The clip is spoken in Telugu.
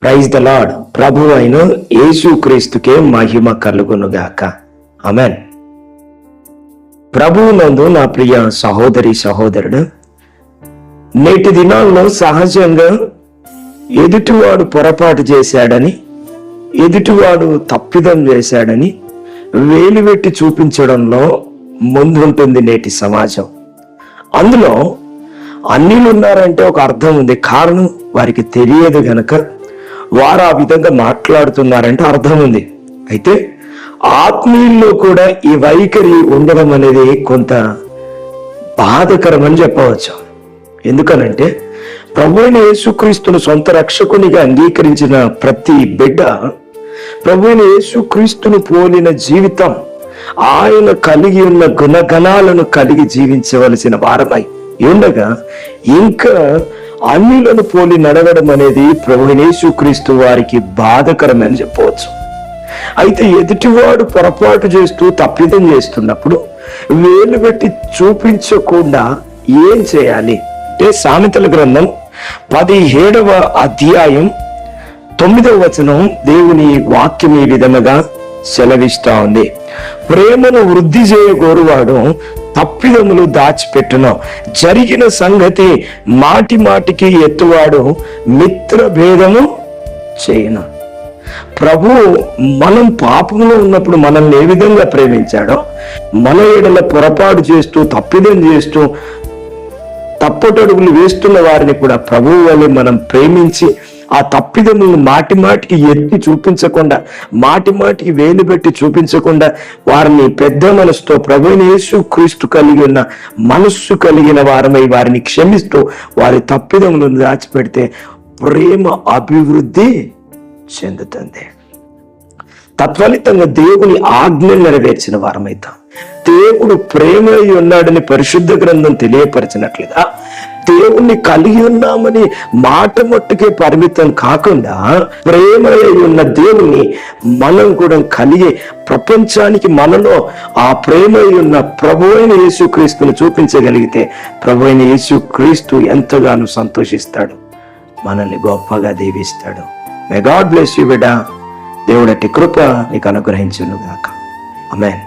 Praise the lord. ప్రభు అయిన యేసు క్రీస్తుకే మహిమ కలుగునుగాక. ఆమేన్. ప్రభువునందు నా ప్రియ సహోదరి సహోదరుడు, నేటి దినాల్లో సహజంగా ఎదుటివాడు పొరపాటు చేశాడని, ఎదుటివాడు తప్పిదం చేశాడని వేలువెట్టి చూపించడంలో ముందుంటుంది నేటి సమాజం. అందులో అన్యులు ఉన్నారంటే ఒక అర్థం ఉంది. కారణం వారికి తెలియదు గనక వారు ఆ విధంగా మాట్లాడుతున్నారంటే అర్థం ఉంది. అయితే ఆత్మీయుల్లో కూడా ఈ వైఖరి ఉండడం అనేది కొంత బాధకరమని చెప్పవచ్చు. ఎందుకనంటే ప్రభువైన యేసుక్రీస్తును సొంత రక్షకునిగా అంగీకరించిన ప్రతి బిడ్డ ప్రభువైన యేసుక్రీస్తును పోలిన జీవితం, ఆయన కలిగి ఉన్న గుణగణాలను కలిగి జీవించవలసిన వారమై ఉండగా ఇంకా అన్యులను పోలి నడవడం అనేది ప్రభువైన యేసుక్రీస్తు వారికి బాధకరమని చెప్పవచ్చు. అయితే ఎదుటివాడు పొరపాటు చేస్తూ తప్పిదం చేస్తున్నప్పుడు వేలు పెట్టి చూపించకుండా ఏం చేయాలి అంటే, సామెతల గ్రంథం 17వ అధ్యాయం 9వ వచనం దేవుని వాక్యం ఈ విధముగా సెలవిస్తా ఉంది. ప్రేమను వృద్ధి చేయగోరువాడు తప్పిదములు దాచిపెట్టును, జరిగిన సంగతి మాటి మాటికి ఎత్తువాడు మిత్ర భేదము చేయను. ప్రభు మనం పాపంలో ఉన్నప్పుడు మనల్ని ఏ విధంగా ప్రేమించాడో, మన ఎడల పొరపాటు చేస్తూ తప్పిదం చేస్తూ తప్పటడుగులు వేస్తున్న వారిని కూడా ప్రభువు వల్లే మనం ప్రేమించి ఆ తప్పిదములను మాటి మాటికి ఎత్తి చూపించకుండా, మాటి మాటికి వేలు పెట్టి చూపించకుండా వారిని పెద్ద మనసుతో ప్రభువైన యేసుక్రీస్తు కలిగి ఉన్న మనస్సు కలిగిన వారమై వారిని క్షమిస్తూ వారి తప్పిదములను దాచిపెడితే ప్రేమ అభివృద్ధి చెందుతుంది. తత్ఫలితంగా దేవుని ఆజ్ఞలు నెరవేర్చిన వారమైతాం. దేవుడు ప్రేమై ఉన్నాడని పరిశుద్ధ గ్రంథం తెలియపరిచినట్లుగా దేవుణ్ణి కలిగి ఉన్నామని మాట మట్టుకే పరిమితం కాకుండా ప్రేమై ఉన్న దేవుని మనం కూడా కలిగి ప్రపంచానికి మనలో ఆ ప్రేమై ఉన్న ప్రభువైన యేసుక్రీస్తును చూపించగలిగితే ప్రభువైన యేసుక్రీస్తు ఎంతగానో సంతోషిస్తాడు, మనల్ని గొప్పగా దీవిస్తాడు. మే గాడ్ బ్లెస్ యు బిడ్డ. దేవుడటి కృప నీకు అనుగ్రహించును గాక. ఆమేన్.